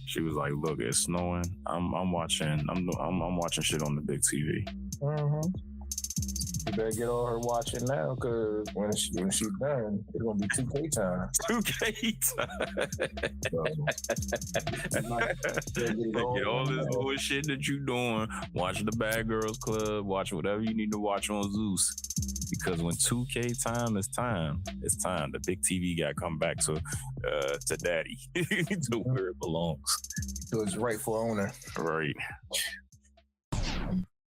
She was like, "Look, it's snowing. I'm watching shit on the big TV." Mm-hmm. You better get on her watching now, because when she's done, it's gonna be 2K time. 2K time. Get all this bullshit that you doing. Watch the Bad Girls Club. Watch whatever you need to watch on Zeus. Because when 2K time is time, it's time. The big TV got to come back to daddy, to where it belongs. To its rightful owner. Right.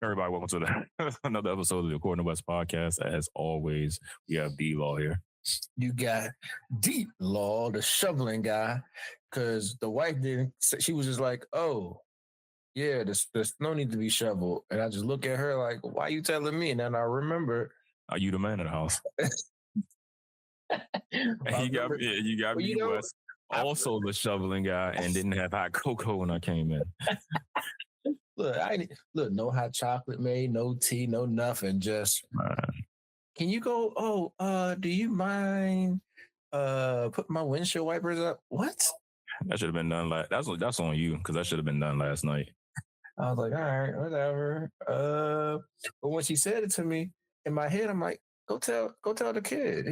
Everybody, welcome to another episode of the According to West podcast. As always, we have DeLaw here. You got DeLaw, the shoveling guy, because the wife didn't. She was just like, "Oh, yeah, the snow needs to be shoveled," and I just look at her like, "Why are you telling me?" And then I remember, are you the man of the house? You got me, West. Also the shoveling guy, and didn't have hot cocoa when I came in. Look, no hot chocolate made, no tea, no nothing. Just can you go? Oh, do you mind put my windshield wipers up? What? That should have been done that's on you, because that should have been done last night. I was like, all right, whatever. But when she said it to me, in my head, I'm like, go tell the kid.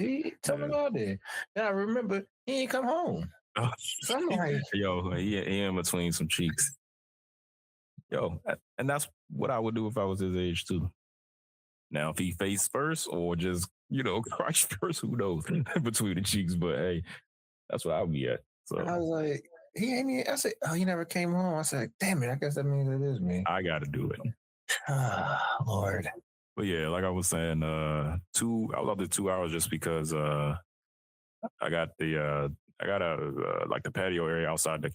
Tell him about it. Then I remember he ain't come home. Oh. So I'm like, yo, he in between some cheeks. Yo, and that's what I would do if I was his age too. Now, if he face first or just, Christ first, who knows, between the cheeks. But hey, that's what I would be at. So I was like, he ain't here. I said, oh, he never came home. I said, damn it, I guess that means it is me. I got to do it. Lord. But yeah, like I was saying, I was up to 2 hours just because I got the patio area outside the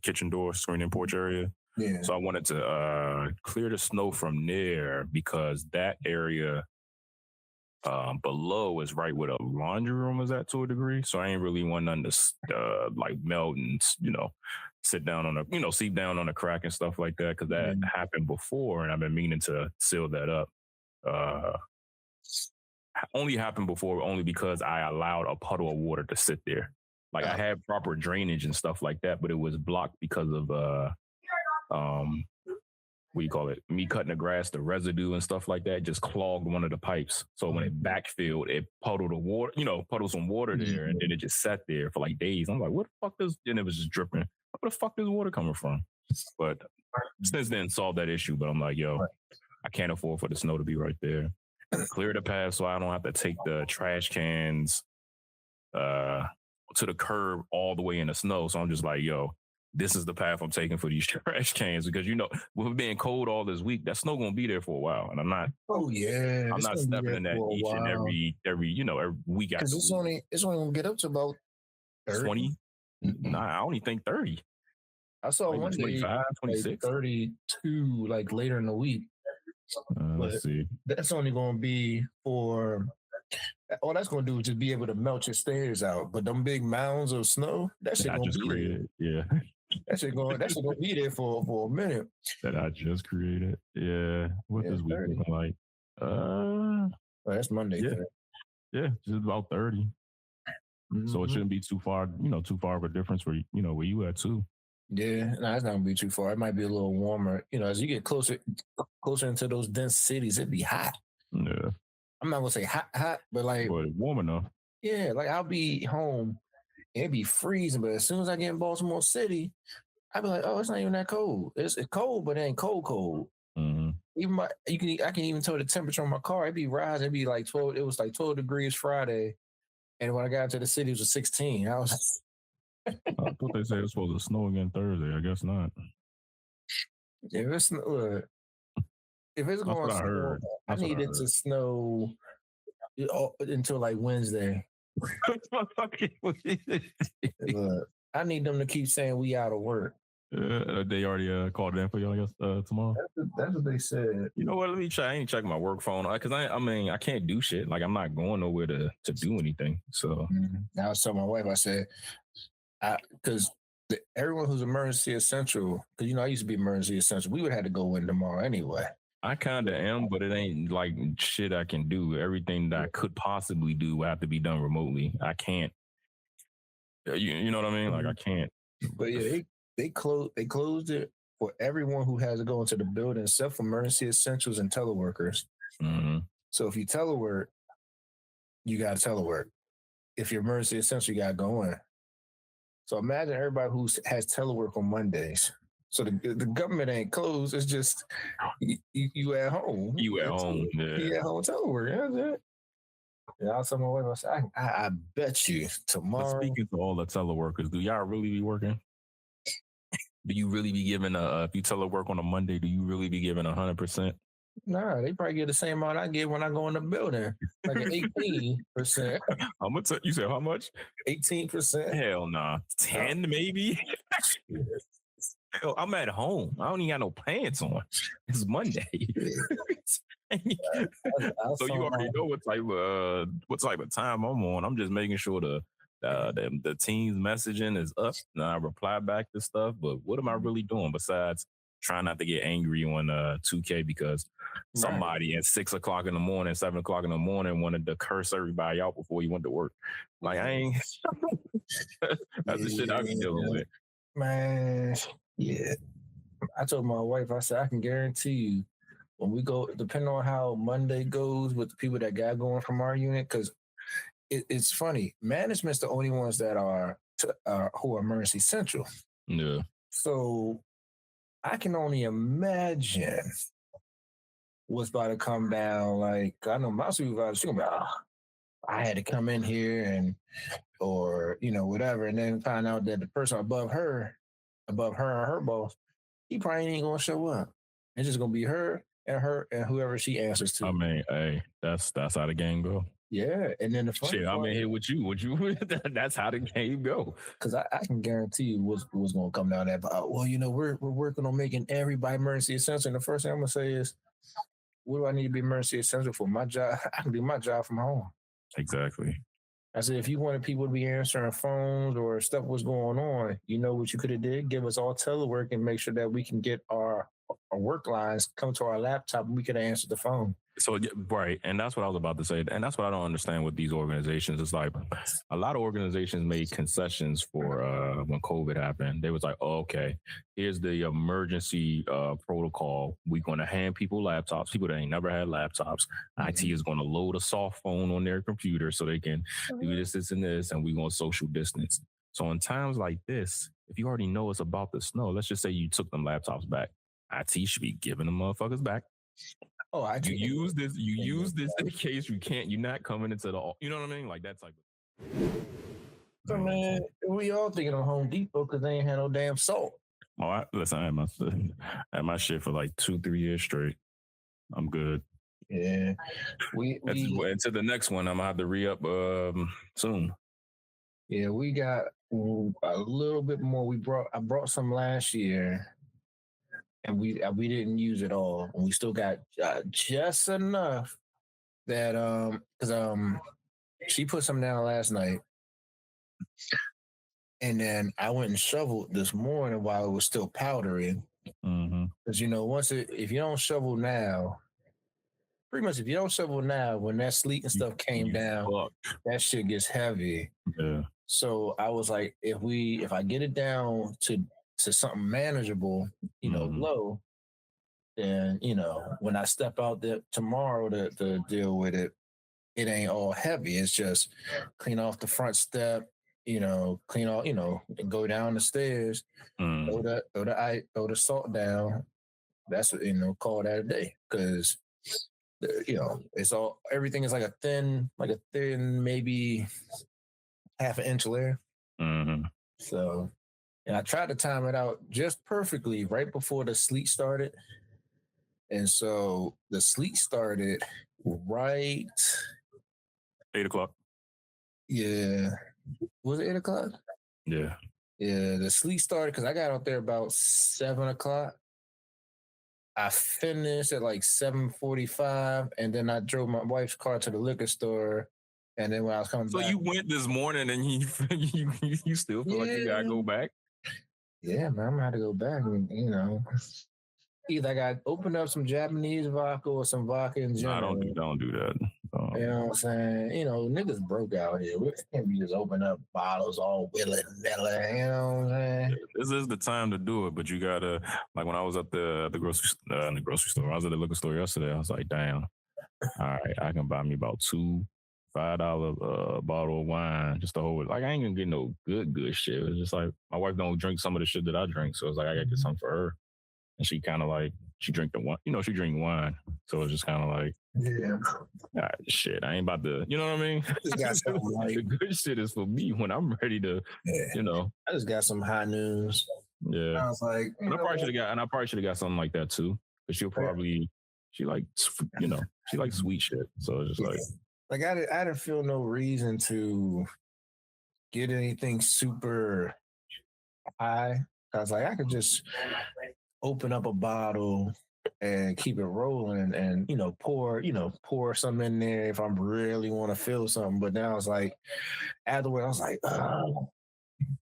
kitchen door, screen and porch area. Yeah. So I wanted to clear the snow from there, because that area below is right where the laundry room is at to a degree. So I ain't really want nothing to melt and sit down on seep down on a crack and stuff like that, because that happened before, and I've been meaning to seal that up. Only happened before only because I allowed a puddle of water to sit there. Like I had proper drainage and stuff like that, but it was blocked because of me cutting the grass, the residue and stuff like that just clogged one of the pipes. So when it backfilled, it puddled some water there, and then it just sat there for like days. I'm like, what the fuck is, and it was just dripping. Where the fuck is water coming from? But since then, solved that issue. But I'm like, yo, I can't afford for the snow to be right there. Clear the path so I don't have to take the trash cans to the curb all the way in the snow. So I'm just like, yo, this is the path I'm taking for these trash cans, because with it being cold all this week, that snow gonna be there for a while, and I'm not. Oh yeah, I'm not stepping in that each and every week. Because it's only gonna get up to about 30. 20. Nah, I only think 30. I saw one 25, 26, 32, like later in the week. Let's see. That's only gonna be for. All that's gonna do is just be able to melt your stairs out. But them big mounds of snow, that shit gonna be created. Yeah. That shit gonna be there for a minute. That I just created. Yeah. What this week looking like? That's Monday. Yeah, just about 30. Mm-hmm. So it shouldn't be too far of a difference for where you at too. Yeah, no, it's not gonna be too far. It might be a little warmer. As you get closer into those dense cities, it'd be hot. Yeah. I'm not gonna say hot, but like warm enough. Yeah, like I'll be home, and it'd be freezing, but as soon as I get in Baltimore City, I'd be like, oh, it's not even that cold. It's cold, but it ain't cold. Mm-hmm. Even I can even tell the temperature on my car. It'd be rising. It'd be like 12. It was like 12 degrees Friday, and when I got into the city, it was 16. I was. I thought they said it was supposed to snow again Thursday. I guess not. Yeah, if it's going to snow, I need it to snow until like Wednesday. I need them to keep saying we out of work. They already called it in for you, I guess, tomorrow. That's what they said. You know what? Let me try. I ain't checking my work phone, because I can't do shit. Like, I'm not going nowhere to do anything. So I was telling my wife, I said, because everyone who's emergency essential, because I used to be emergency essential, we would have to go in tomorrow anyway. I kind of am, but it ain't like shit I can do. Everything that I could possibly do will have to be done remotely. I can't. You know what I mean? Like, I can't. But yeah, They closed it for everyone who has to go into the building except for emergency essentials and teleworkers. Mm-hmm. So if you telework, you got to telework. If you're emergency essential, you got to go in. So imagine everybody who has telework on Mondays. So the government ain't closed. It's just you at home. You at home. You at home telework. That's it. Yeah, I told my wife, I said, I bet you tomorrow. But speaking to all the teleworkers, do y'all really be working? Do you really be giving if you telework on a Monday, do you really be giving 100%? Nah, they probably get the same amount I get when I go in the building, like an 18%. How much? You said how much? 18%. Hell nah, 10 maybe. Hell, I'm at home. I don't even got no pants on. It's Monday. So you already know what type of time I'm on. I'm just making sure the team's messaging is up, and I reply back to stuff. But what am I really doing besides trying not to get angry on 2K because somebody at 6 o'clock in the morning, 7 o'clock in the morning wanted to curse everybody out before he went to work? Like I ain't. That's the shit I be dealing with. Man, yeah. I told my wife, I said, I can guarantee you when we go, depending on how Monday goes with the people that got going from our unit, because it's funny. Management's the only ones that are who are emergency central. Yeah. So I can only imagine what's about to come down. Like I know my supervisor, she's gonna be, I had to come in here and or whatever, and then find out that the person above her and her boss, he probably ain't gonna show up. It's just gonna be her and whoever she answers to. I mean, hey, that's how the game go. Yeah, and then the funny shit, I'm in here with you. That's how the game go. Because I can guarantee you what's gonna come down there. But we're working on making everybody emergency essential. And the first thing I'm gonna say is, what do I need to be emergency essential for? My job, I can do my job from home. Exactly. I said, if you wanted people to be answering phones or stuff was going on, you know what you could have did? Give us all telework and make sure that we can get our work lines come to our laptop and we could answer the phone. So, right. And that's what I was about to say. And that's what I don't understand with these organizations. It's like a lot of organizations made concessions for when COVID happened. They was like, oh, okay, here's the emergency protocol. We're going to hand people laptops. People that ain't never had laptops. IT is going to load a soft phone on their computer so they can do this, and this. And we're going to social distance. So in times like this, if you already know it's about to snow, let's just say you took them laptops back. IT should be giving them motherfuckers back. Oh, you use this in case you're not coming into you know what I mean? Like that type of. So man, we all thinking of Home Depot because they ain't had no damn salt. Oh, listen, I had my shit for like 2-3 years straight. I'm good. Yeah. And to the next one, I'm gonna have to re-up soon. Yeah, we got a little bit more. I brought some last year. And we didn't use it all, and we still got just enough that because she put some down last night, and then I went and shoveled this morning while it was still powdering. Because if you don't shovel now, pretty much if you don't shovel now, when that sleet and stuff came down, that shit gets heavy. Yeah. So I was like, if I get it down to something manageable, low, then when I step out there tomorrow to deal with it, it ain't all heavy. It's just clean off the front step, clean off, and go down the stairs, throw the salt down. That's what call that a day because it's all everything is like a thin maybe half an inch layer. So. And I tried to time it out just perfectly right before the sleet started. And so the sleet started right 8 o'clock. Yeah. Was it 8 o'clock? Yeah. Yeah, the sleet started because I got out there about 7 o'clock. I finished at like 7:45, and then I drove my wife's car to the liquor store. And then when I was coming back. So you went this morning and you still feel like you gotta go back? Yeah, man, I'm gonna have to go back and either I got to open up some Japanese vodka or some vodka in general. Don't do that. You know what I'm saying? Niggas broke out here. We can't be just open up bottles all willy-nilly, you know what I'm saying? this is the time to do it, but you gotta like when I was at the grocery in the grocery store. I was at the liquor store yesterday. I was like, damn, all right, I can buy me about two $5 bottle of wine just to hold it. Like I ain't gonna get no good shit. It's just like my wife don't drink some of the shit that I drink, so it's like I gotta get something for her, and she kind of like she drink the wine. She drink wine, so it's just kind of like Yeah. all right, shit. I ain't about to, you know what I mean? Just got some, like, The good shit is for me when I'm ready to, yeah. I just got some high news. Yeah. I was like, and I probably should have got something like that too. But she like, she likes sweet shit. So it's just like I didn't feel no reason to get anything super high. I was like, I could just open up a bottle and keep it rolling and pour something in there if I really want to feel something. But now it's like afterward, I was like, oh,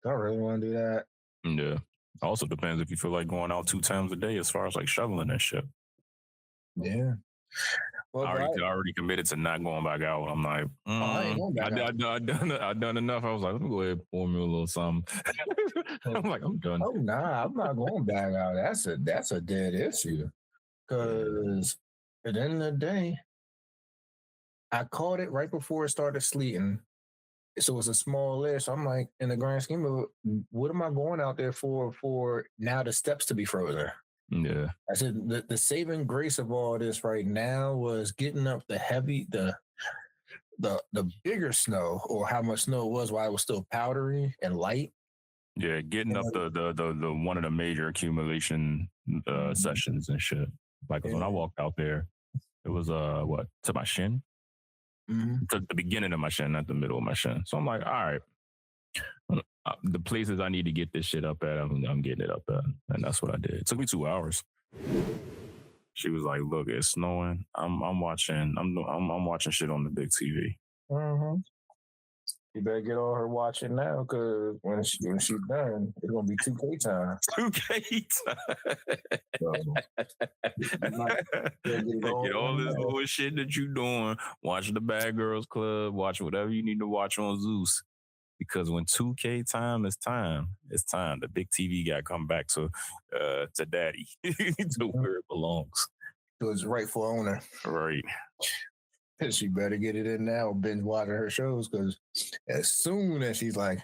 do I really want to do that? Yeah. Also depends if you feel like going out 2 times a day as far as like shoveling and shit. Yeah. Well, I already committed to not going back out. I'm like, I ain't going back out. I done enough. I was like, let me go ahead and pour me a little something. I'm like, I'm done. Oh nah, I'm not going back out. That's a dead issue. Because at the end of the day, I caught it right before it started sleeting. So it's a small list. I'm like, in the grand scheme of it, what am I going out there for now the steps to be frozen? Yeah. I said the saving grace of all this right now was getting up the bigger snow, or how much snow it was while it was still powdery and light. Yeah, getting up the one of the major accumulation sessions and shit. Like when I walked out there, it was to my shin, to the beginning of my shin, not the middle of my shin. So I'm like, all right, the places I need to get this shit up at, I'm getting it up at, and that's what I did. It took me 2 hours. She was like, "Look, it's snowing. I'm watching shit on the big TV." Mm-hmm. You better get on her watching now, because when she's done, it's gonna be 2K time. 2K time. Get all this little shit that you doing. Watch the Bad Girls Club. Watch whatever you need to watch on Zeus. Because when 2K time is time, it's time. The big TV got to come back to daddy, to where it belongs. To its rightful owner. Right. She better get it in now, binge watching her shows, because as soon as she's like,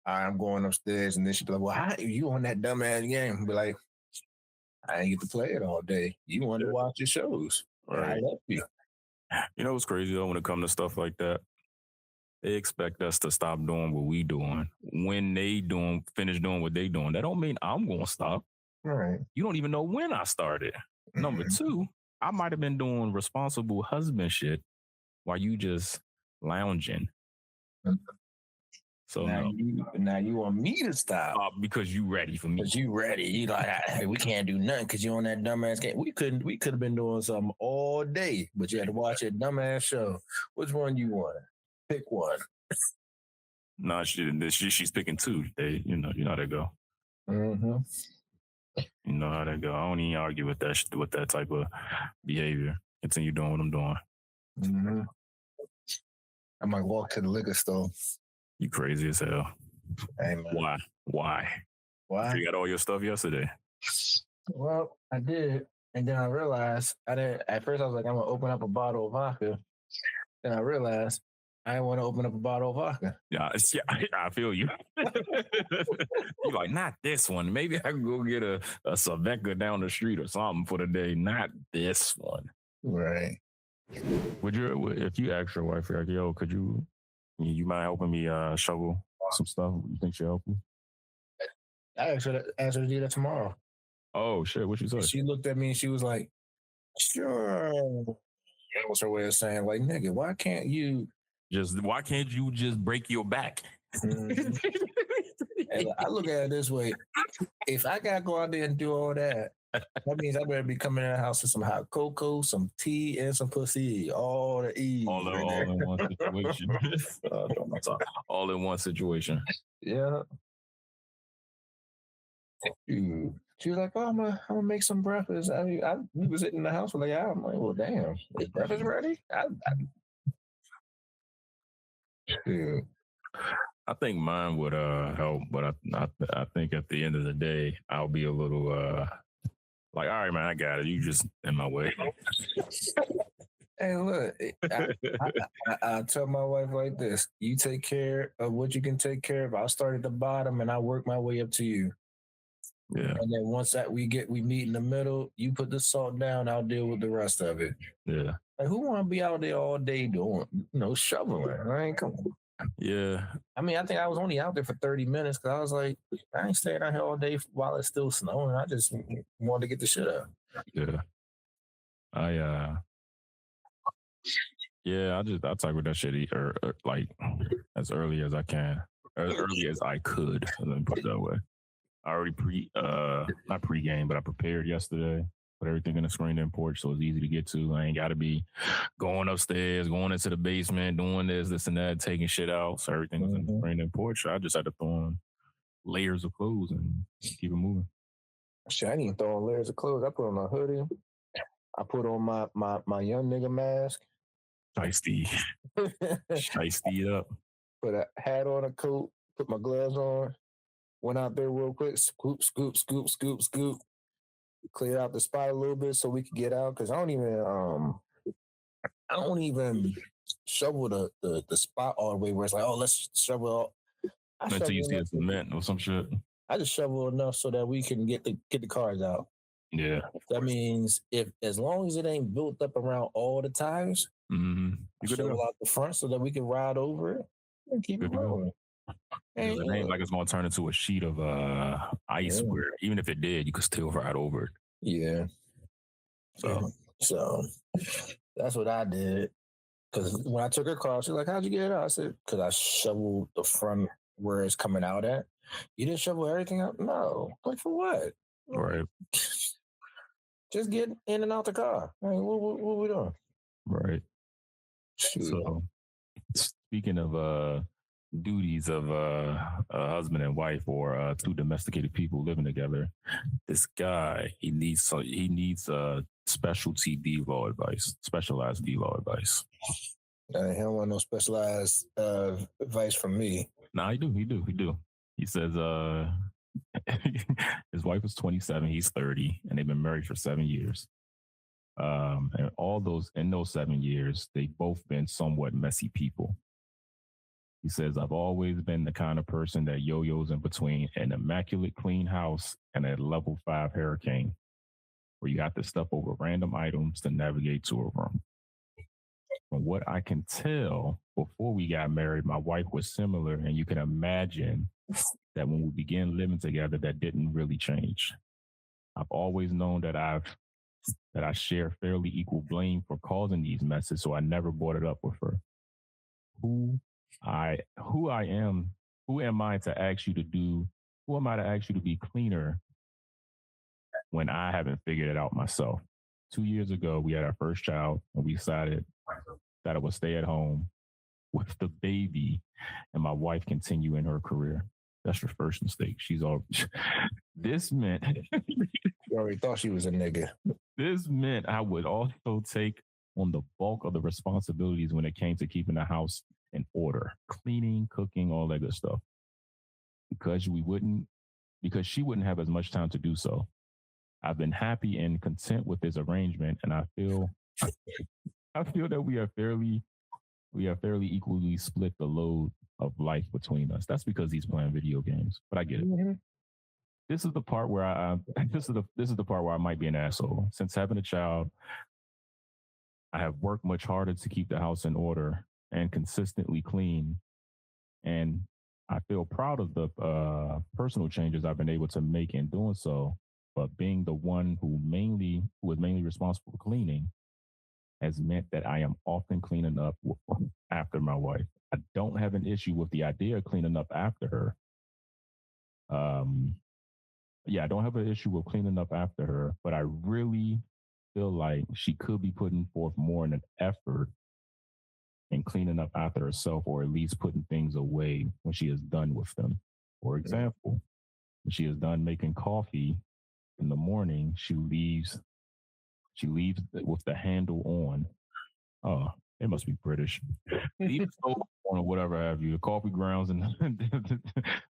I'm going upstairs, and then she'll be like, well, how you on that dumbass game? Be like, I ain't get to play it all day. You want to watch your shows. Right. I love you. You know what's crazy though, when it comes to stuff like that? They expect us to stop doing what we doing when they finish doing what they doing. That don't mean I'm going to stop. Right. You don't even know when I started. Number 2, I might have been doing responsible husband shit while you just lounging. So now you want me to stop because you ready for me. Because you ready. You like, hey, we can't do nothing because you on that dumbass game. We could have been doing something all day, but you had to watch a dumbass show. Which one you want? Pick one. No, she's picking 2. You know how they go. Mm-hmm. You know how they go. I don't even argue with that type of behavior. Continue doing what I'm doing. Mm-hmm. I might walk to the liquor store. You crazy as hell. Hey, man. Why? You got all your stuff yesterday. Well, I did, and then I realized I didn't. At first, I was like, I'm gonna open up a bottle of vodka. Then I realized I didn't want to open up a bottle of vodka. Yeah, I feel you. You're like, not this one. Maybe I can go get a Saveca down the street or something for the day. Not this one. Right. If you ask your wife, you're like, yo, could you mind helping me shovel some stuff? You think she'll help you? I actually asked her to do that tomorrow. Oh shit! What you said? She looked at me and she was like, "Sure." That was her way of saying, like, "Nigga, why can't you just break your back?" Mm-hmm. And I look at it this way: if I gotta go out there and do all that, that means I better be coming in the house with some hot cocoa, some tea, and some pussy. All the E's. All in one situation. All in one situation. Yeah. Dude. She was like, "Oh, I'm gonna make some breakfast." We was sitting in the house for like an hour. I'm like, "Well, damn, is breakfast ready?" Yeah. I think mine would help, but I think at the end of the day, I'll be a little like, all right, man, I got it. You just in my way. Hey, look, I tell my wife like this: you take care of what you can take care of. I'll start at the bottom and I work my way up to you. Yeah, And then once that we meet in the middle, you put the salt down, I'll deal with the rest of it. yeah, Like, who want to be out there all day doing, shoveling? Right? Come on. yeah. I mean, I think I was only out there for 30 minutes because I was like, I ain't staying out here all day while it's still snowing. I just wanted to get the shit out. Yeah. I talk with that shit like as early as I can, as early as I could. Let me put it that way. I already not pre-game, but I prepared yesterday. Put everything in the screen porch so it's easy to get to. I ain't got to be going upstairs, going into the basement, doing this and that, taking shit out. So everything was in the screen porch. So I just had to throw on layers of clothes and keep it moving. Shit, I didn't even throw on layers of clothes. I put on a hoodie. I put on my young nigga mask. Shiesty it up. Put a hat on, a coat, put my gloves on. Went out there real quick, scoop. Cleared out the spot a little bit so we could get out because I don't even shovel the spot all the way where it's like, oh, let's shovel. Until you see the cement or some shit. I just shovel enough so that we can get the cars out. Yeah. That means as long as it ain't built up around all the tires, you shovel out the front so that we can ride over it and keep it rolling. It ain't like it's going to turn into a sheet of ice where even if it did, you could still ride over it. Yeah. So that's what I did. Because when I took her car, she's like, how'd you get it out? I said, because I shoveled the front where it's coming out at. You didn't shovel everything out? No. Like, for what? Right. Just get in and out the car. I mean, what are we doing? Right. Shoot. So, speaking of duties of a husband and wife or two domesticated people living together, this guy he needs specialized DeLaw advice. He don't want no specialized advice from me. Nah, he do. He says his wife is 27, he's 30, and they've been married for 7 years. And in those 7 years, they've both been somewhat messy people. He says, I've always been the kind of person that yo-yos in between an immaculate clean house and a level 5 hurricane, where you have to step over random items to navigate to a room. From what I can tell, before we got married, my wife was similar, and you can imagine that when we began living together, that didn't really change. I've always known that I share fairly equal blame for causing these messes, so I never brought it up with her. Who am I to ask you to be cleaner when I haven't figured it out myself? 2 years ago, we had our first child, and we decided that I would stay at home with the baby and my wife continue in her career. That's your first mistake. This meant you already thought she was a nigga. This meant I would also take on the bulk of the responsibilities when it came to keeping the house in order, cleaning, cooking, all that good stuff. Because she wouldn't have as much time to do so. I've been happy and content with this arrangement, and I feel that we are fairly equally split the load of life between us. That's because he's playing video games, but I get it. Mm-hmm. This is the part where this is the part where I might be an asshole. Since having a child, I have worked much harder to keep the house in order and consistently clean, and I feel proud of the personal changes I've been able to make in doing so. But being the one who is mainly responsible for cleaning has meant that I am often cleaning up after my wife. I don't have an issue with the idea of cleaning up after her. I don't have an issue with cleaning up after her, but I really feel like she could be putting forth more in an effort in cleaning up after herself, or at least putting things away when she is done with them. For example, when she is done making coffee in the morning, she leaves with the handle on. Oh, it must be British. Leave or whatever have you. Coffee grounds and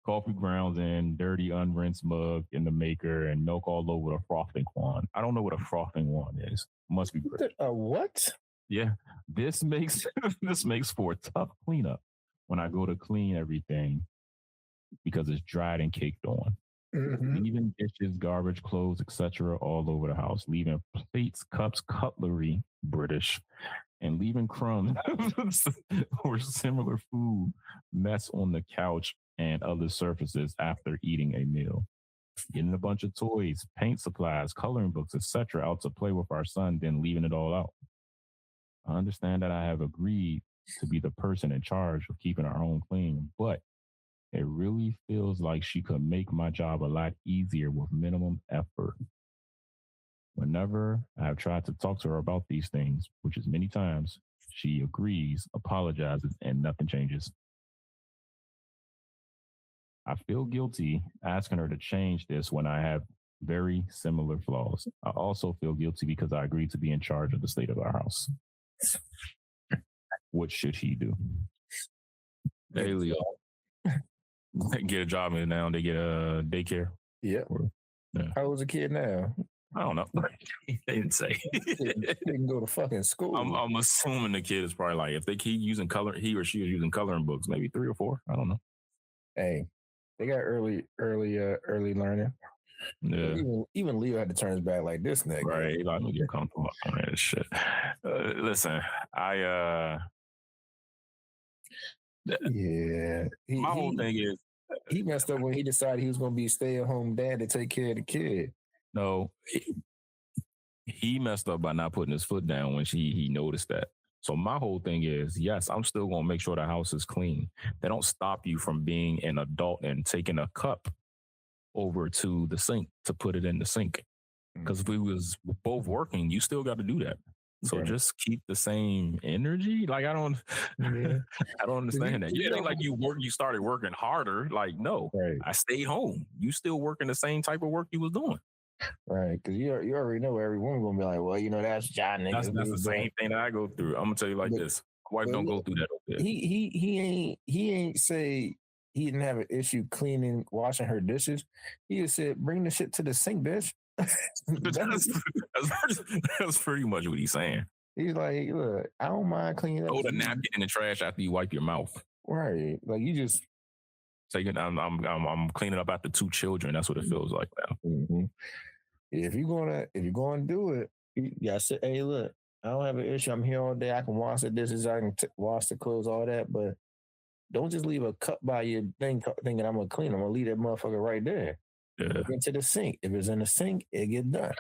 coffee grounds and dirty unrinsed mug in the maker and milk all over the frothing wand. I don't know what a frothing wand is. Must be British. What? Yeah, this makes this makes for a tough cleanup when I go to clean everything because it's dried and caked on. Mm-hmm. Leaving dishes, garbage, clothes, etc., all over the house. Leaving plates, cups, cutlery, British, and leaving crumbs or similar food mess on the couch and other surfaces after eating a meal. Getting a bunch of toys, paint supplies, coloring books, etc., out to play with our son, then leaving it all out. I understand that I have agreed to be the person in charge of keeping our home clean, but it really feels like she could make my job a lot easier with minimum effort. Whenever I have tried to talk to her about these things, which is many times, she agrees, apologizes, and nothing changes. I feel guilty asking her to change this when I have very similar flaws. I also feel guilty because I agreed to be in charge of the state of our house. What should he do? Hey, Leo. Get a job and now they get a daycare. Yep. Yeah. How old's a kid now? I don't know. They didn't say. They can go to fucking school. I'm assuming the kid is probably like, if they keep using he or she is using coloring books, maybe 3 or 4. I don't know. Hey, they got early learning. Yeah. Even Leo had to turn his back like this nigga. Right. He about to get comfortable on that shit. Listen, yeah. My whole thing is he messed up when he decided he was going to be a stay-at-home dad to take care of the kid. No, he messed up by not putting his foot down when he noticed that. So my whole thing is, yes, I'm still going to make sure the house is clean. They don't stop you from being an adult and taking a cup over to the sink to put it in the sink. Because if we was both working, you still got to do that. So just keep the same energy. Like I don't understand that. It ain't like you started working harder. Like no, I stayed home. You still working the same type of work you was doing. Right, because you already know every woman gonna be like, well, that's John nigga. That's the same thing that I go through. I'm gonna tell you like this. My wife don't go through that. He ain't say he didn't have an issue washing her dishes. He just said, bring the shit to the sink, bitch. That's pretty much what he's saying. He's like, look, I don't mind cleaning up. Throw the napkin in the trash after you wipe your mouth. Right, like you just say, I'm cleaning up after 2 children. That's what it feels like now. Mm-hmm. If you're gonna do it, you gotta say, hey, look, I don't have an issue. I'm here all day. I can wash the dishes. I can wash the clothes, all that. But don't just leave a cup by your thing thinking I'm gonna clean. I'm gonna leave that motherfucker right there. Yeah. Into the sink. If it's in the sink, it get done.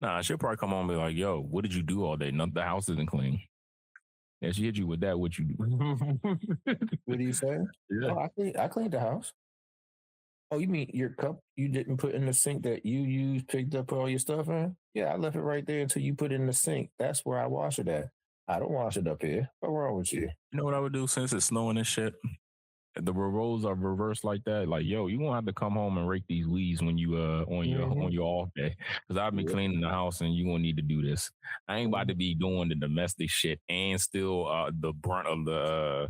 Nah, she'll probably come on and be like, yo, what did you do all day? The house isn't clean. And she hit you with that, what you do. What do you say? Yeah. Oh, I cleaned the house. Oh, you mean your cup you didn't put in the sink that you used, picked up all your stuff in? Yeah, I left it right there until you put it in the sink. That's where I wash it at. I don't wash it up here. What's wrong with you? You know what I would do since it's snowing and shit? The roles are reversed like that. Like, yo, you won't have to come home and rake these leaves when you on your off day. Because I've been cleaning the house and you gonna need to do this. I ain't about to be doing the domestic shit and still the brunt of the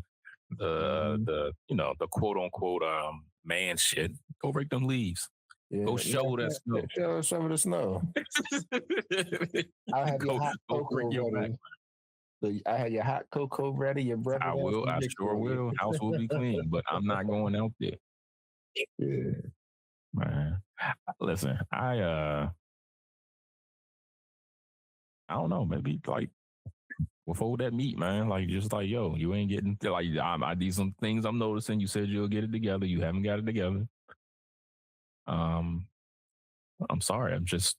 quote unquote man shit. Go rake them leaves. Yeah, go shovel that snow. Shovel the snow. I'll have your hot cocoa ready. I had your hot cocoa ready. Your breath. I will. I sure will. House will be clean, but I'm not going out there. Yeah, man. Listen, I don't know. Maybe like withhold that meat, man. Like just like yo, you ain't getting like I need some things I'm noticing. You said you'll get it together. You haven't got it together. I'm sorry. I'm just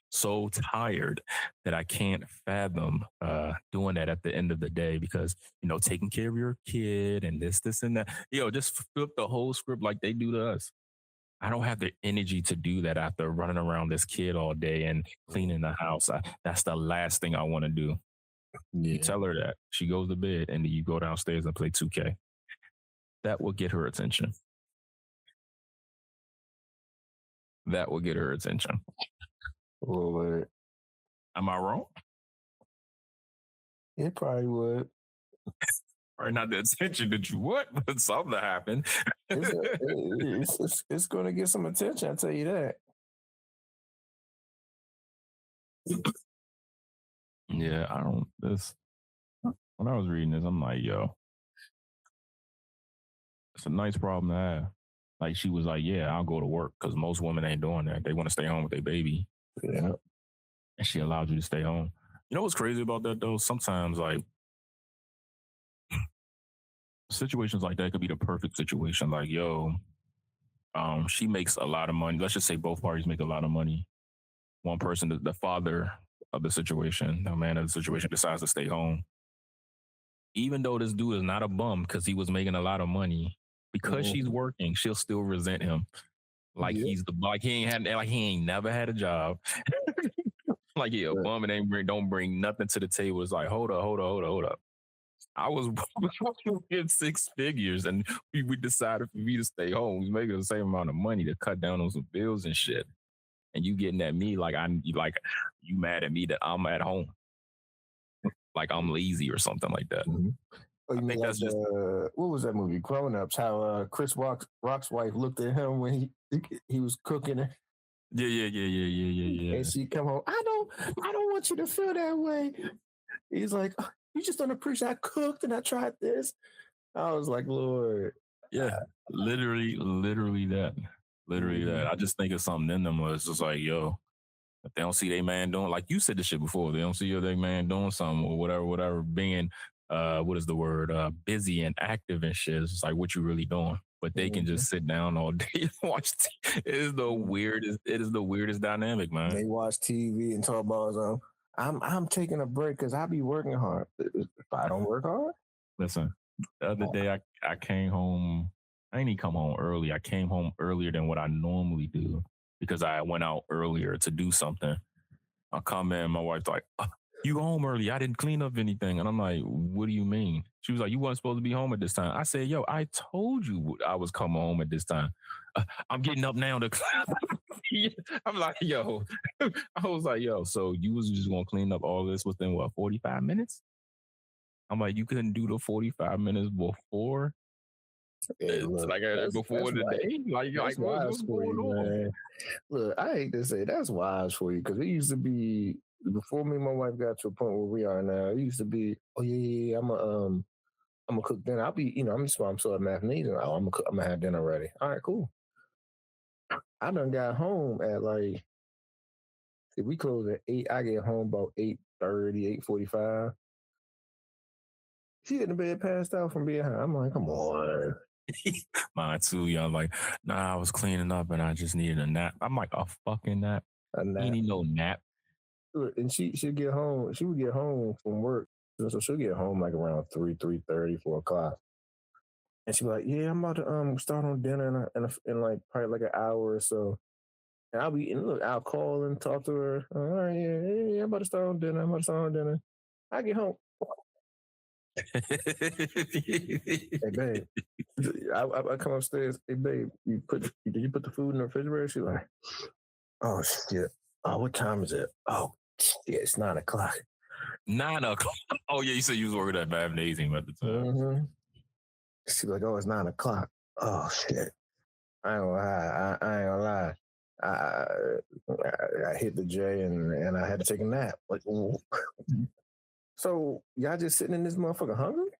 so tired that I can't fathom doing that at the end of the day because, taking care of your kid and this and that, just flip the whole script like they do to us. I don't have the energy to do that after running around this kid all day and cleaning the house. That's the last thing I want to do. Yeah. You tell her that. She goes to bed and then you go downstairs and play 2K. That will get her attention. That will get her attention. Would. Am I wrong? It probably would. Or not the attention that you want, but something happened. It's going to get some attention. I tell you that. Yeah, I don't. This when I was reading this, I'm like, yo, it's a nice problem to have. Like she was like, yeah, I'll go to work because most women ain't doing that. They want to stay home with their baby. Yeah. And she allowed you to stay home. You know what's crazy about that though? Sometimes like situations like that could be the perfect situation. Like, yo, she makes a lot of money. Let's just say both parties make a lot of money. One person, the father of the situation, the man of the situation, decides to stay home. Even though this dude is not a bum because he was making a lot of money, because she's working, she'll still resent him. Like he's he ain't never had a job. Like he a bum and don't bring nothing to the table. It's like, hold up. I was in 6 figures and we decided for me to stay home. We making the same amount of money to cut down on some bills and shit. And you getting at me like you mad at me that I'm at home. Like I'm lazy or something like that. Mm-hmm. Oh, you mean like what was that movie, Grown Ups? How Chris Rock's wife looked at him when he was cooking. Yeah. And she come home. I don't want you to feel that way. He's like, oh, you just don't appreciate I cooked and I tried this. I was like, Lord. Yeah, literally that. Literally that. I just think it's something in them was just like, yo, if they don't see their man doing, like you said this shit before, they don't see their man doing something or whatever, being, what is the word, busy and active and shit. It's like, what you really doing? But they can just sit down all day and watch TV. It is the weirdest dynamic, man. They watch TV and talk about I'm taking a break because I be working hard. If I don't work hard? Listen, the other day I came home. I didn't even come home early. I came home earlier than what I normally do because I went out earlier to do something. I come in, my wife's like, you home early. I didn't clean up anything. And I'm like, what do you mean? She was like, you weren't supposed to be home at this time. I said, yo, I told you I was coming home at this time. I'm getting up now to I'm like, yo. I was like, yo, so you was just going to clean up all this within, what, 45 minutes? I'm like, you couldn't do the 45 minutes before? Hey, look, before the day? Like what's going on? Man. Look, I hate to say that's wise for you because it used to be before me and my wife got to a point where we are now. It used to be, oh yeah, I'm gonna cook dinner. I'll be, I'm still at matinee. Oh, I'm gonna have dinner ready. All right, cool. I done got home at like, if we close at 8, I get home about 8:30, 8:45. She in the bed passed out from being high. I'm like, come on. Mine too, y'all. Like, nah, I was cleaning up and I just needed a nap. I'm like, a fucking nap. You need no nap. And she'd get home. She would get home from work. So she'll get home like around 3:30, 4 o'clock. And she'd be like, yeah, I'm about to start on dinner in like probably like an hour or so. And I'll call and talk to her. All right, yeah, I'm about to start on dinner. I get home. Hey, babe. I come upstairs. Hey, babe, did you put the food in the refrigerator? She's like, oh, shit. Oh, what time is it? Oh, shit, it's 9 o'clock. 9 o'clock? Oh, yeah, you said you was working at Bavnasium at the time. Mm-hmm. She's like, oh, it's 9 o'clock. Oh, shit. I ain't gonna lie. I hit the J and I had to take a nap. Like, so y'all just sitting in this motherfucker hungry?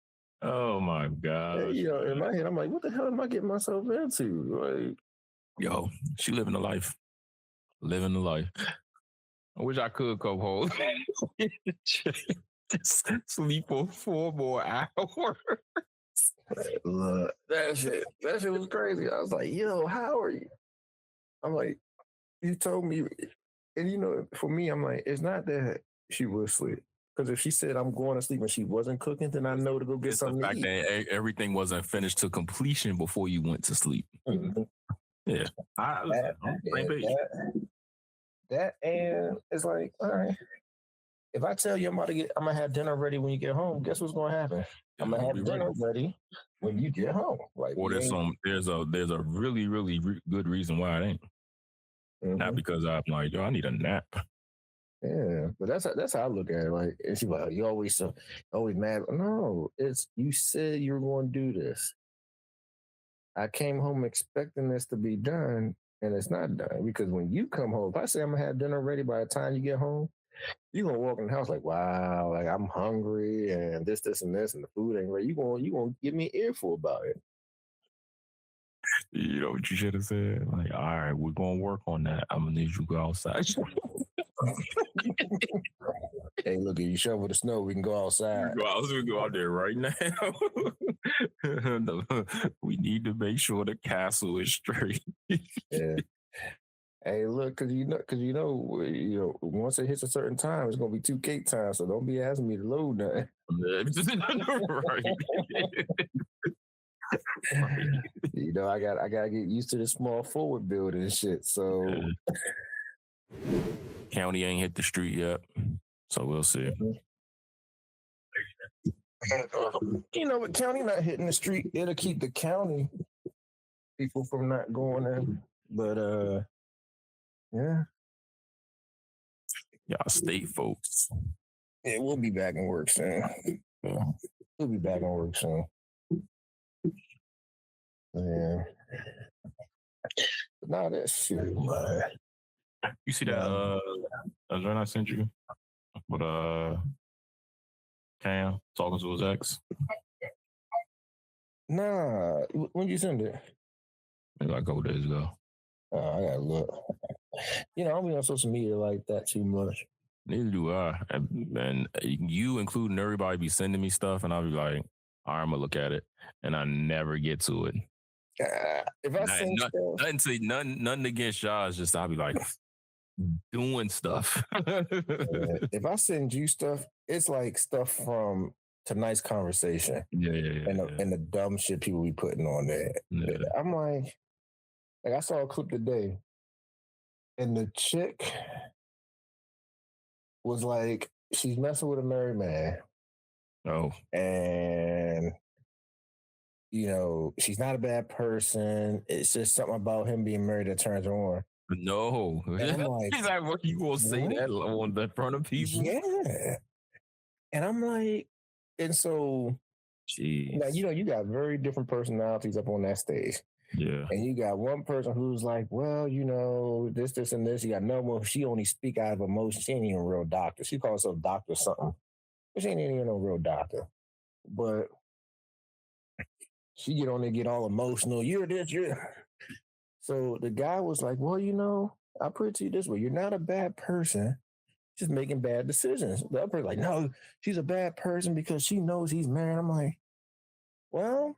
Oh my God. In my head, I'm like, what the hell am I getting myself into? Like, yo, she living the life. Living the life. I wish I could come home. Sleep for 4 more hours. Look, that shit was crazy. I was like, yo, how are you? I'm like, you told me, and for me, I'm like, it's not that she would sleep. Because if she said I'm going to sleep and she wasn't cooking, then I know to go get something to eat. The fact that everything wasn't finished to completion before you went to sleep. Mm-hmm. Yeah. That and it's like, all right. If I tell you I'm gonna have dinner ready when you get home, guess what's gonna happen? I'm gonna have dinner ready when you get home. Like, or there's a really, really good reason why it ain't. Mm-hmm. Not because I'm like, yo, I need a nap. Yeah, but that's how I look at it. Like, and she's like, oh, you always mad. No, it's you said you were going to do this. I came home expecting this to be done, and it's not done because when you come home, if I say I'm gonna have dinner ready by the time you get home, you're gonna walk in the house like, wow, like I'm hungry and this, and this, and the food ain't ready. You gonna give me an earful about it. You know what you should have said? Like, all right, we're gonna work on that. I'm gonna need you to go outside. Hey, look, if you shovel the snow, we can go outside. We go out there right now. We need to make sure the castle is straight. Yeah. Hey, look, once it hits a certain time, it's gonna be 2 cake time. So don't be asking me to load nothing. Right. I gotta get used to the small forward building and shit. So county ain't hit the street yet, so we'll see. But county not hitting the street, it'll keep the county people from not going in. But yeah, state folks. Yeah, we'll be back in work soon. Yeah. We'll be back in work soon. Yeah. But now that shit, man. You see that joint I sent you with Cam talking to his ex? Nah, when you send it? Maybe like a couple days ago. I gotta look. I don't be on social media like that too much. Neither do I. And you, including everybody, be sending me stuff, and I'll be like, all right, I'm gonna look at it, and I never get to it. If I send stuff, nothing against y'all, it's just I'll be like doing stuff. If I send you stuff, it's like stuff from tonight's conversation. And the dumb shit people be putting on there. Yeah. I'm like I saw a clip today, and the chick was like, she's messing with a married man. Oh. And she's not a bad person. It's just something about him being married that turns her on. No. And I'm like, he's like, what you gonna say that on the front of people? Yeah. And I'm like, and so now you got very different personalities up on that stage. Yeah. And you got one person who's like, well, this, and this. You got another one, she only speak out of emotion. She ain't even a real doctor. She calls herself doctor or something. But she ain't even no real doctor. But she get on there, get all emotional. You're this, So the guy was like, well, I'll put it to you this way. You're not a bad person. Just making bad decisions. The other person like, no, she's a bad person because she knows he's married. I'm like, well,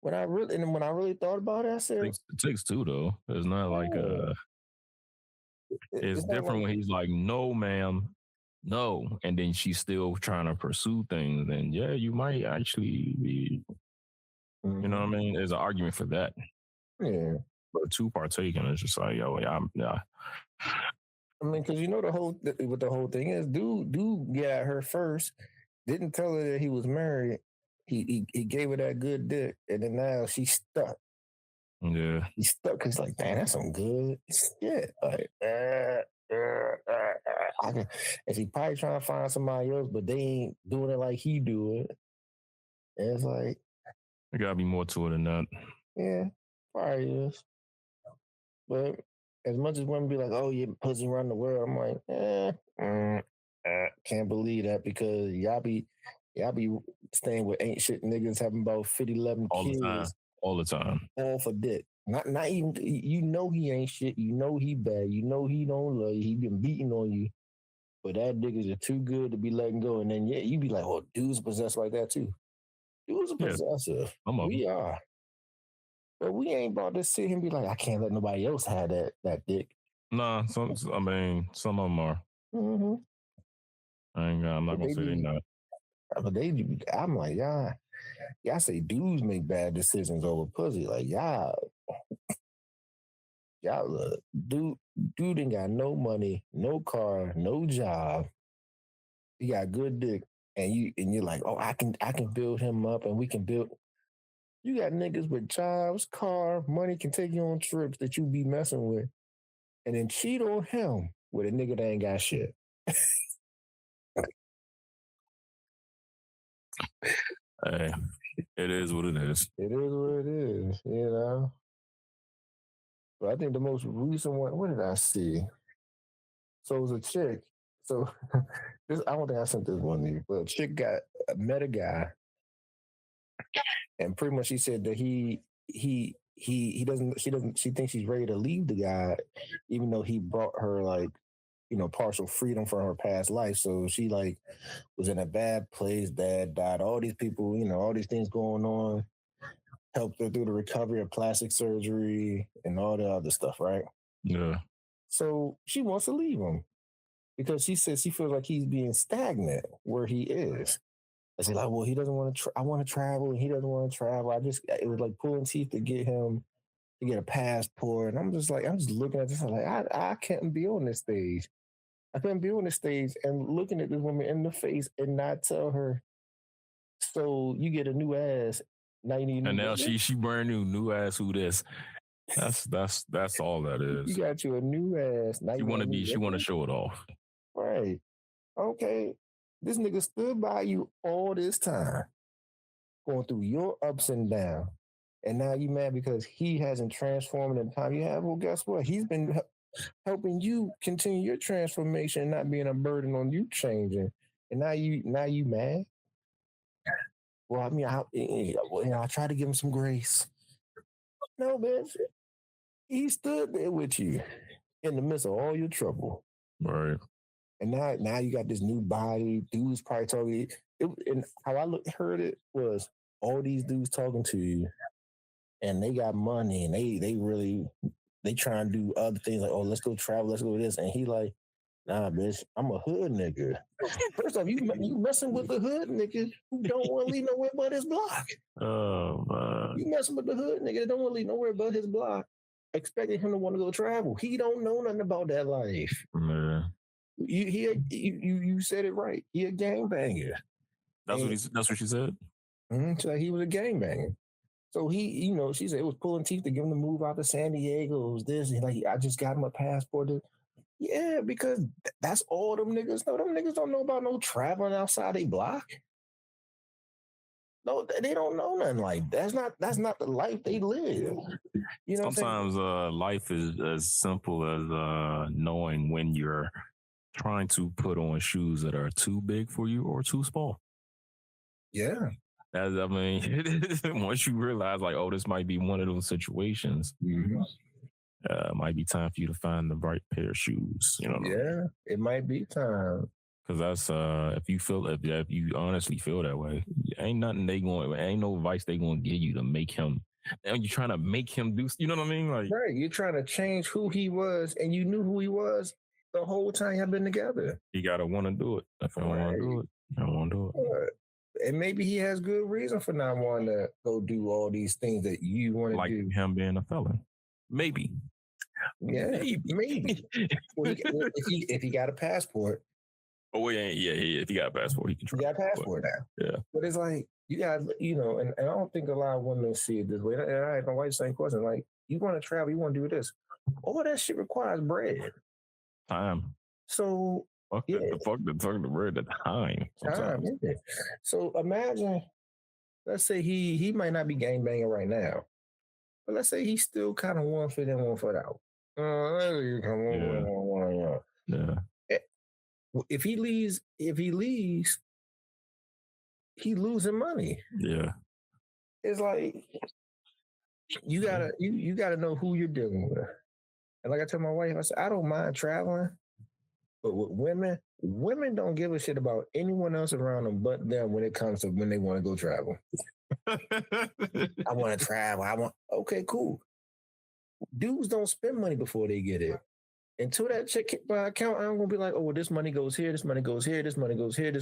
when I really thought about it, I said it takes two though. It's not like it's different when he's like, no, ma'am, no, and then she's still trying to pursue things. And yeah, you might actually be, you know what I mean? There's an argument for that. Yeah, but two partaking, it's just like, yeah. I mean, because what the whole thing is, dude got her first, didn't tell her that he was married. He gave her that good dick, and then now she's stuck. Yeah, he's stuck because like, man, that's some good shit. Like, and she probably trying to find somebody else, but they ain't doing it like he do it. And it's like, there gotta be more to it than that. Yeah, probably is. But as much as women be like, oh, you pussy run the world, I'm like, can't believe that because y'all be staying with ain't shit niggas having about 50, 11 kids. All the time. All for dick. Not even, he ain't shit. He bad. He don't love you. He been beating on you. But that niggas are too good to be letting go. And then, you be like, well, dudes possessed like that too. Dudes are possessive. We are. But we ain't about to sit here and be like, I can't let nobody else have that dick. Nah, some of them are. Mm-hmm. I'm not going to say they're not. But I'm like, y'all say dudes make bad decisions over pussy. Like, y'all dude ain't got no money, no car, no job. He got good dick. And you're like, oh, I can build him up and we can build. You got niggas with jobs, car, money, can take you on trips that you be messing with. And then cheat on him with a nigga that ain't got shit. Hey, it is what it is. It is what it is, you know. But I think the most recent one, what did I see? So it was a chick. So this, I don't think I sent this one to you, but a chick met a guy, and pretty much she said that he doesn't she thinks she's ready to leave the guy, even though he brought her like partial freedom from her past life. So she like was in a bad place. Dad died. All these people, all these things going on. Helped her through the recovery of plastic surgery and all the other stuff, right? Yeah. So she wants to leave him because she says she feels like he's being stagnant where he is. And she's like, well, he doesn't want to. I want to travel, and he doesn't want to travel. It was like pulling teeth to get him to get a passport. And I'm just looking at this. I'm like, I can't be on this stage. I couldn't be on this stage and looking at this woman in the face and not tell her, so you get a new ass. Now you need and now she brand new ass. Who this? That's all that is. You got you a new ass. Now she want to show it off. Right. Okay. This nigga stood by you all this time, going through your ups and downs. And now you mad because he hasn't transformed in the time you have. Well, guess what? He's been helping you continue your transformation, not being a burden on you changing. And now you mad. Well, I mean, I try to give him some grace. No, bitch. He stood there with you in the midst of all your trouble. Right. And now you got this new body. Dudes probably talking. And how I heard it was all these dudes talking to you, and they got money, and they try and do other things like, oh, let's go travel, let's go do this. And he like, nah, bitch, I'm a hood nigga. First off, you messing with the hood nigga who don't want to leave nowhere but his block. Oh man, you messing with the hood nigga that don't want to leave nowhere but his block, expecting him to want to go travel. He don't know nothing about that life. Man. You said it right. He a gangbanger. That's what she said. So he was a gangbanger. So he, she said it was pulling teeth to get him to move out to San Diego. It was this, and like I just got him a passport. Yeah, because that's all them niggas know. Them niggas don't know about no traveling outside they block. No, they don't know nothing like that. That's not the life they live. Sometimes life is as simple as knowing when you're trying to put on shoes that are too big for you or too small. Yeah. Once you realize like, oh, this might be one of those situations, it might be time for you to find the right pair of shoes. It might be time. Because that's if you honestly feel that way, ain't no advice they gonna give you to make him. And you're trying to make him do, you know what I mean? Like, right, you're trying to change who he was, and you knew who he was the whole time y'all been together. You gotta want to do it. If I don't want to do it, I don't want to do it. Right. And maybe he has good reason for not wanting to go do all these things that you want to do. Like him being a felon. Maybe. Yeah, maybe. Well, if he got a passport. Oh, if he got a passport, he can try. He got a passport now. Yeah. But it's like, you got, and I don't think a lot of women see it this way. And I had my wife same question. Like, you want to travel, you want to do this. All that shit requires bread. Time. So, fuck the bread, the time. Time, yeah. So imagine, let's say he might not be gangbanging right now, but let's say he's still kind of 1 foot in, 1 foot out. Yeah. If he leaves, he losing money. Yeah. It's like you gotta know who you're dealing with. And like I tell my wife, I said, I don't mind traveling, but with women don't give a shit about anyone else around them but them when it comes to when they want to go travel. I want to travel. Okay, cool. Dudes don't spend money before they get it. Until that check hit my account, I'm gonna be like, oh, well, this money goes here, this money goes here, this money goes here.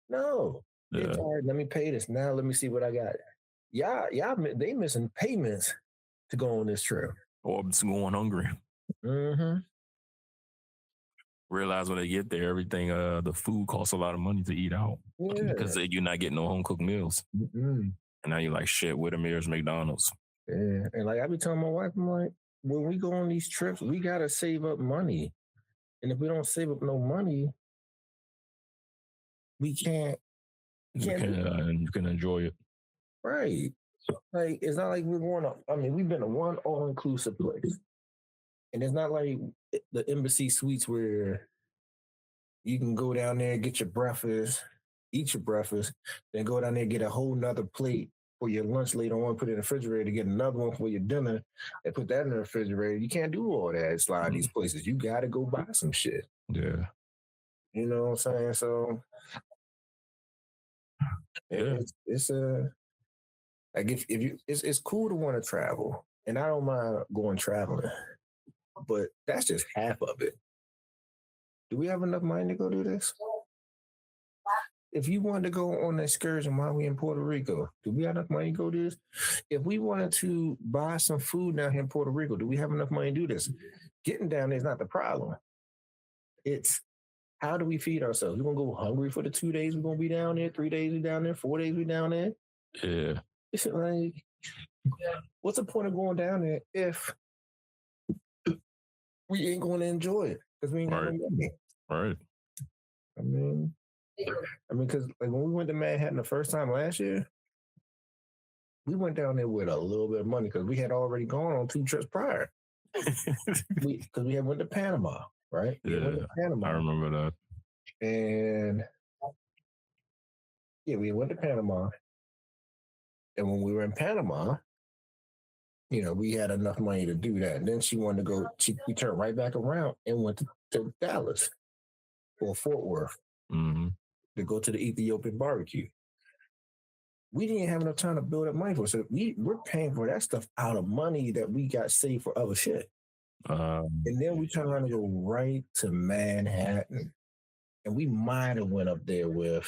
No. Yeah. All right, let me pay this. Now let me see what I got. Y'all, they missing payments to go on this trip. Or just going hungry. Mm-hmm. Realize when they get there, everything, the food costs a lot of money to eat out. Yeah. Because you're not getting no home cooked meals. Mm-hmm. And now you're like, shit, where the mirrors McDonald's? Yeah. And like I be telling my wife, I'm like, when we go on these trips, we gotta save up money. And if we don't save up no money, We can't. You can enjoy it. Right. Like, it's not like we're going to, I mean, we've been to one all-inclusive place. And it's not like the Embassy Suites where you can go down there, get your breakfast, eat your breakfast, then go down there, get a whole nother plate for your lunch later on, put it in the refrigerator, get another one for your dinner, and put that in the refrigerator. You can't do all that at a lot of these places. You got to go buy some shit. Yeah. You know what I'm saying? So Yeah. it's a like if you it's cool to want to travel, and I don't mind going traveling, but that's just half of it. Do we have enough money to go do this? If you wanted to go on an excursion while we in Puerto Rico, do we have enough money to go do this? If we wanted to buy some food down here in Puerto Rico, do we have enough money to do this? Getting down there is not the problem. It's how do we feed ourselves? We're gonna go hungry for the 2 days we're gonna be down there, 3 days we down there, 4 days we down there. Yeah. It's like, what's the point of going down there if we ain't going to enjoy it because we ain't got no money? Right. I mean, because like when we went to Manhattan the first time last year, we went down there with a little bit of money because we had already gone on 2 trips prior. Because we had went to Panama, right? Yeah, went to Panama. I remember that. And yeah, we went to Panama. And when we were in Panama, you know, we had enough money to do that. And then she wanted to go, we turned right back around and went to Dallas or Fort Worth to go to the Ethiopian barbecue. We didn't have enough time to build up money for it. So we're paying for that stuff out of money that we got saved for other shit. And then we turn around and go right to Manhattan. And we might have went up there with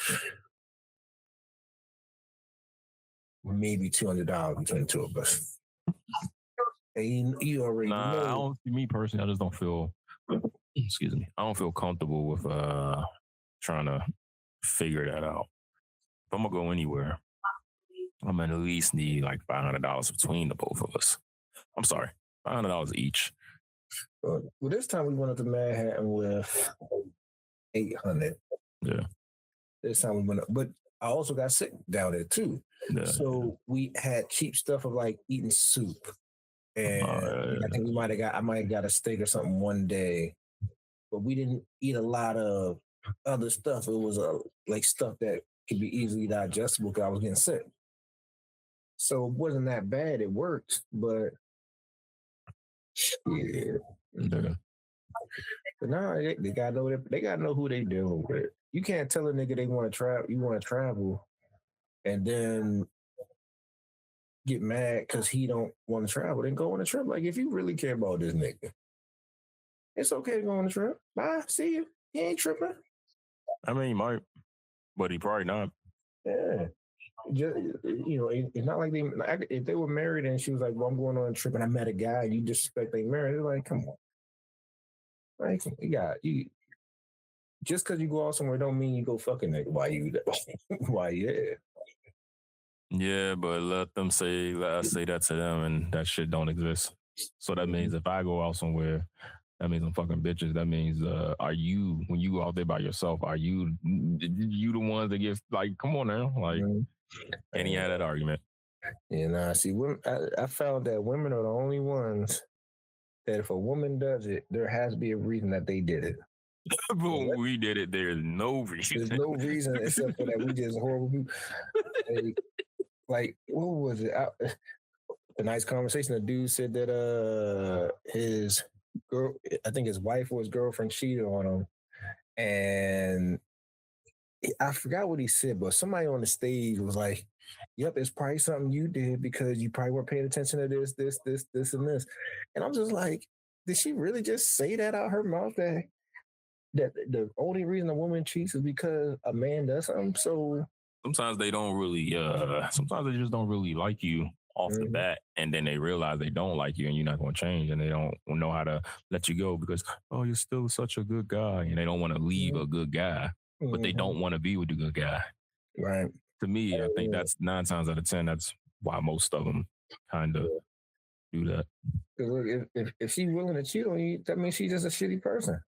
maybe $200 between the two of us. And you already know. Me personally, I just don't feel, excuse me, I don't feel comfortable with trying to figure that out. If I'm going to go anywhere, I'm going to at least need like $500 between the both of us. I'm sorry, $500 each. Well, this time we went up to Manhattan with $800. Yeah. This time we went up, but I also got sick down there too. Yeah. So we had cheap stuff of like eating soup. And I think I might have got a steak or something one day, but we didn't eat a lot of other stuff. It was like stuff that could be easily digestible because I was getting sick. So it wasn't that bad. It worked, but yeah. But now they gotta know who they dealing with. You can't tell a nigga they want to travel. You want to travel, and then get mad because he don't want to travel. Then go on a trip. Like if you really care about this nigga, it's okay to go on a trip. Bye, see you. He ain't tripping. I mean, he might, but he probably not. Yeah. Just, you know, it's not like if they were married and she was like, well, I'm going on a trip and I met a guy and you disrespect they married, they're like, come on. Like, you just because you go out somewhere don't mean you go fucking nigga. Why you there? Yeah, but let us say that to them and that shit don't exist. So that means if I go out somewhere, that means I'm fucking bitches. That means, when you go out there by yourself, are you the ones that get, like, come on now. Like, and he had that argument. Yeah, see, I found that women are the only ones that if a woman does it, there has to be a reason that they did it. But when we did it, there's no reason. There's no reason except for that we just horrible people. Like, what was it? A nice conversation. The dude said that his girl, I think his wife or his girlfriend cheated on him, and I forgot what he said, but somebody on the stage was like, "Yep, it's probably something you did because you probably weren't paying attention to this, and this." And I'm just like, did she really just say that out her mouth that the only reason a woman cheats is because a man does something? So sometimes they don't really, sometimes they just don't really like you off the bat, and then they realize they don't like you and you're not going to change, and they don't know how to let you go because, oh, you're still such a good guy, and they don't want to leave a good guy, but they don't want to be with a good guy. Right. To me, I think that's 9 times out of 10, that's why most of them kind of do that. Look, if she's willing to cheat on you, that means she's just a shitty person.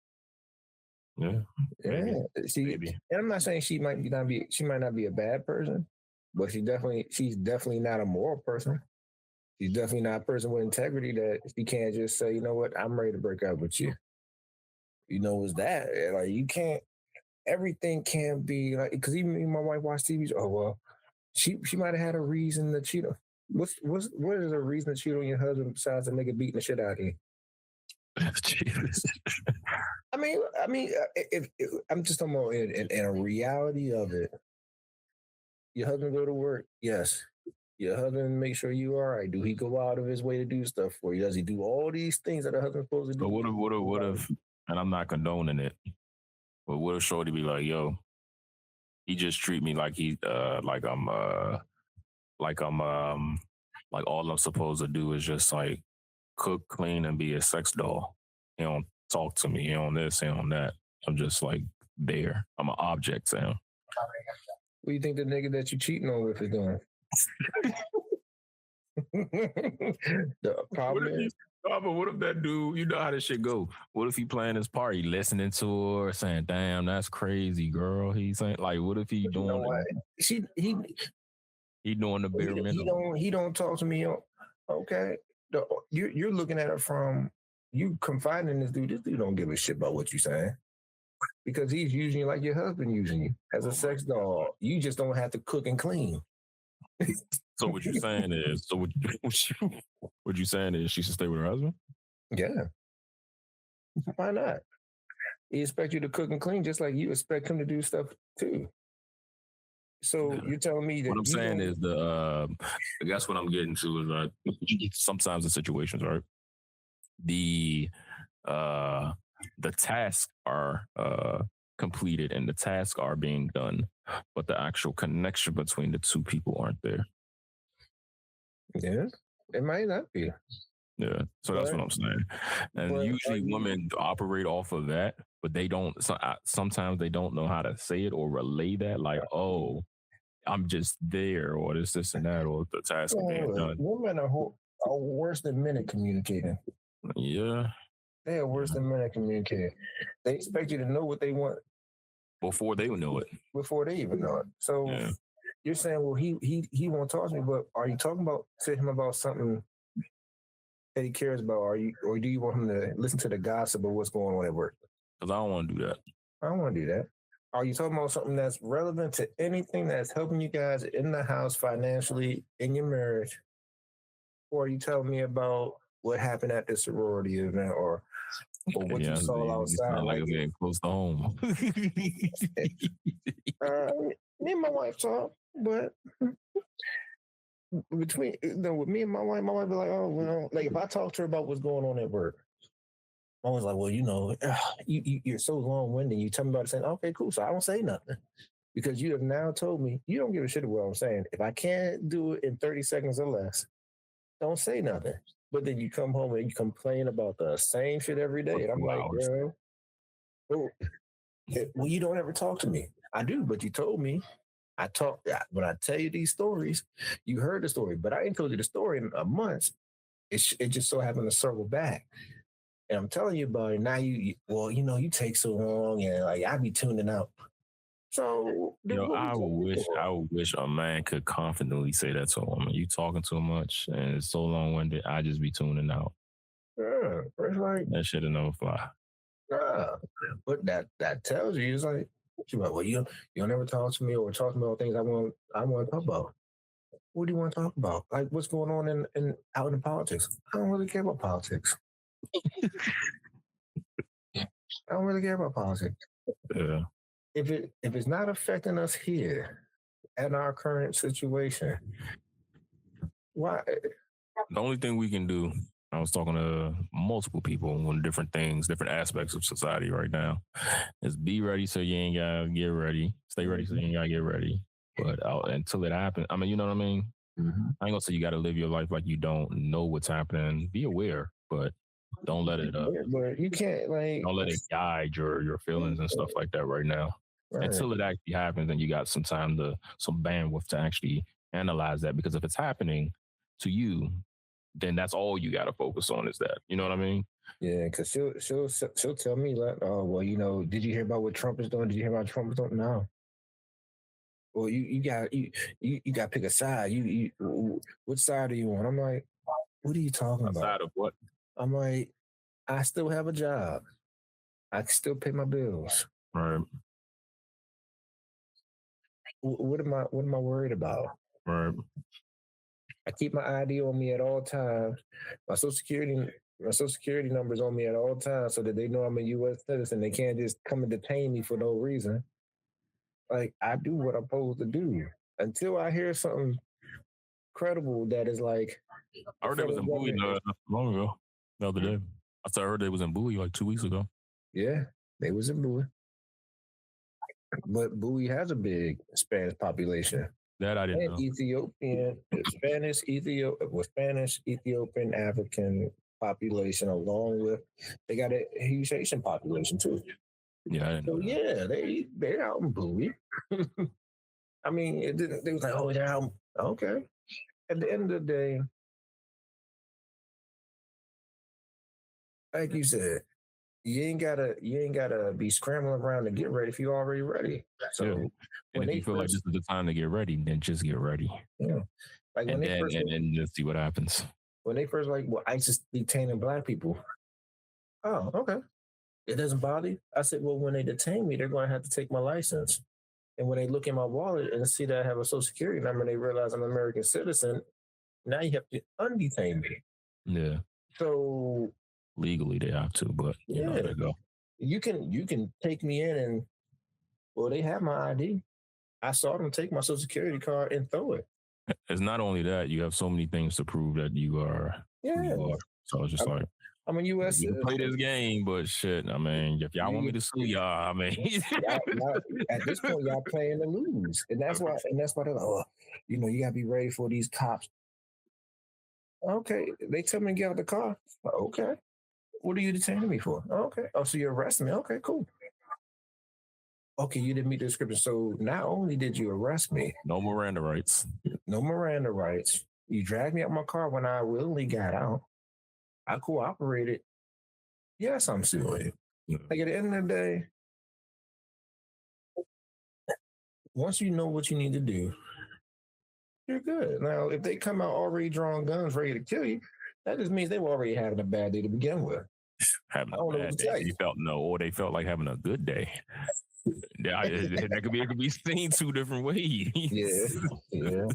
Yeah. Yeah. See, Maybe. and I'm not saying she might not be a bad person, but she's definitely not a moral person. She's definitely not a person with integrity that she can't just say, you know what, I'm ready to break up with you. You know, it's that like you can't. Everything can't be like because even me and my wife watch TV. Oh well, she might have had a reason to cheat on. What is a reason to cheat on your husband besides a nigga beating the shit out of you? Jesus. If I'm just talking about in a reality of it, your husband go to work, yes. Your husband make sure you all right. Do he go out of his way to do stuff for you? Does he do all these things that a husband's supposed to do? But what if, and I'm not condoning it, but what if Shorty be like, yo, he just treat me like like like all I'm supposed to do is just like cook, clean, and be a sex doll. He don't talk to me. He on this, he on that. I'm just like there. I'm an object to him. What do you think the nigga that you cheating on with is doing? The problem is, but what if that dude, you know how this shit go? What if he playing his part, he listening to her, saying, damn, that's crazy, girl. He's saying, like, what if he doing you know what? he doing the bare minimum? He don't talk to me. Okay. You're looking at it from you confiding in this dude. This dude don't give a shit about what you saying. Because he's using you like your husband using you as a sex doll. You just don't have to cook and clean. So what you saying is, what you saying is she should stay with her husband? Yeah. Why not? He expects you to cook and clean just like you expect him to do stuff too. So you're telling me that what I'm saying is I guess what I'm getting to is sometimes the situations, right? The tasks are completed and the tasks are being done, but the actual connection between the two people aren't there. Yeah, it might not be. Yeah, so that's what I'm saying. And usually women operate off of that, but they don't. Sometimes they don't know how to say it or relay that. Like, oh, I'm just there, or this, and that, or the task is being done. Women are worse than men at communicating. Yeah, they are worse than men at communicating. They expect you to know what they want before they know it. Before they even know it. So you're saying, well, he won't talk to me, but are you talking to him about something that he cares about? Or do you want him to listen to the gossip of what's going on at work? Because I don't want to do that. I don't want to do that. Are you talking about something that's relevant to anything that's helping you guys in the house financially, in your marriage? Or are you telling me about what happened at the sorority event or what you saw outside? Like it's getting close to home. Me and my wife talk, but with me and my wife be like, oh, well, like if I talk to her about what's going on at work, I was like, well, you're so long-winded. You tell me about it saying, okay, cool. So I don't say nothing because you have now told me you don't give a shit about what I'm saying. If I can't do it in 30 seconds or less, don't say nothing. But then you come home and you complain about the same shit every day. And I'm like, girl, well, you don't ever talk to me. I do, but you told me. When I tell you these stories, you heard the story, but I ain't told you the story in a month. It just so happened to circle back. And I'm telling you about it now. You take so long, and like I be tuning out. So I wish a man could confidently say that to a woman. You talking too much and it's so long-winded. I just be tuning out. Yeah, it's like that shit will never fly. But that tells you it's like, well, you'll never talk to me or talk to me about things I want to talk about. What do you want to talk about? Like what's going on out in politics? I don't really care about politics. I don't really care about politics. Yeah. If it's not affecting us here at our current situation, why? The only thing we can do, I was talking to multiple people on different things, different aspects of society right now, is be ready so you ain't gotta get ready. Stay ready so you ain't gotta get ready. But until it happens, I mean, you know what I mean? Mm-hmm. I ain't gonna say you gotta live your life like you don't know what's happening. Be aware, but don't let it but you can't don't let it guide your feelings and stuff like that right now. Right. Until it actually happens and you got some bandwidth to actually analyze that. Because if it's happening to you, then that's all you got to focus on is that. You know what I mean? Yeah, because she'll tell me like, oh well, did you hear about what Trump is doing? Did you hear about Trump is doing? No. Well, you got to pick a side. What side are you on? I'm like, what are you talking about? Outside of what? I'm like, I still have a job. I can still pay my bills. Right. What am I worried about? Right. I keep my ID on me at all times. My social security number's on me at all times so that they know I'm a U.S. citizen. They can't just come and detain me for no reason. Like, I do what I'm supposed to do until I hear something credible that is like. I heard they was in Bowie not long ago. The other day. I heard they was in Bowie like 2 weeks ago. Yeah, they was in Bowie. But Bowie has a big Spanish population. That I didn't know. Spanish, Ethiopian, African population, along with they got a huge Haitian population too. Yeah, I didn't know that. they're out in Bowie. I mean, they was like, oh, they're out. Okay. At the end of the day, like you said, you ain't gotta be scrambling around to get ready if you're already ready. So yeah. And if you feel like this is the time to get ready, then just get ready. Yeah. Like and then just see what happens. When they first like, well, ISIS detaining black people. Oh, okay. It doesn't bother you? I said, well, when they detain me, they're going to have to take my license. And when they look in my wallet and see that I have a social security number, and they realize I'm an American citizen, now you have to undetain me. Yeah. So legally they have to, but there you go. You can take me in and, well, they have my ID. I saw them take my social security card and throw it. It's not only that, you have so many things to prove that you are who you are. So it's just I'm a U.S. citizen. Play this game, but shit, I mean, if y'all want me to sue y'all, I mean, y'all, at this point, y'all playing to lose, and that's why they're like, oh, you gotta be ready for these cops. Okay, they tell me to get out the car. Okay, what are you detaining me for? Okay, oh, so you're arresting me? Okay, cool. Okay, you didn't meet the description, so not only did you arrest me, no Miranda rights. No Miranda rights. You dragged me out my car when I willingly got out. I cooperated. Yes, I'm suing you. Yeah. Like at the end of the day, once you know what you need to do, you're good. Now, if they come out already drawing guns ready to kill you, that just means they were already having a bad day to begin with. Having a bad day. Or they felt like having a good day. It could be seen two different ways. Yeah.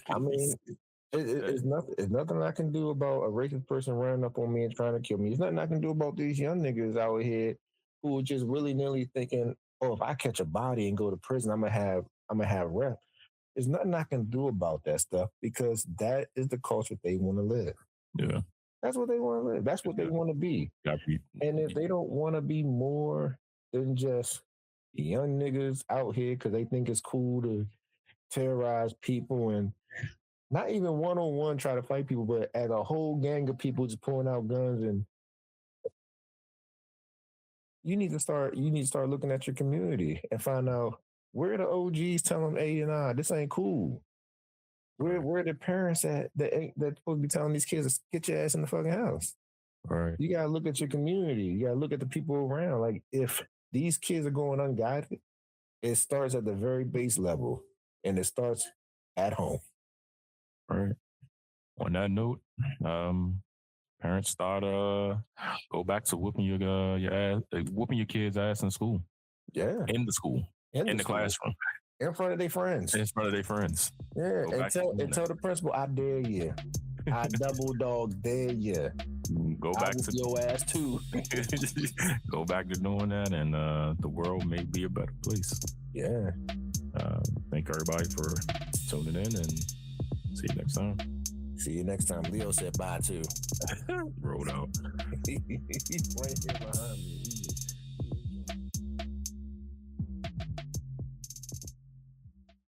I mean, it's nothing I can do about a racist person running up on me and trying to kill me. There's nothing I can do about these young niggas out here who are just willy-nilly thinking, oh, if I catch a body and go to prison, I'm gonna have rep. There's nothing I can do about that stuff because that is the culture they want to live. Yeah. That's what they want to live. That's what they want to be. And if they don't want to be more than just young niggas out here because they think it's cool to terrorize people and not even one-on-one try to fight people, but as a whole gang of people just pulling out guns, and you need to start looking at your community and find out where the OGs telling them, hey, this ain't cool. Where the parents at that supposed to be telling these kids to get your ass in the fucking house. Right. You gotta look at your community. You gotta look at the people around. Like if these kids are going unguided, it starts at the very base level and it starts at home. Right. On that note, parents start go back to whooping your ass, whooping your kids' ass in school. Yeah. In the school. In the classroom. In front of their friends. In front of their friends. Yeah. And tell the principal, I dare you. I double dog dare you. Go back to your ass too. Go back to doing that, and the world may be a better place. Yeah. Thank everybody for tuning in, and see you next time. See you next time. Leo said bye too. Rolled out. He's right here behind me.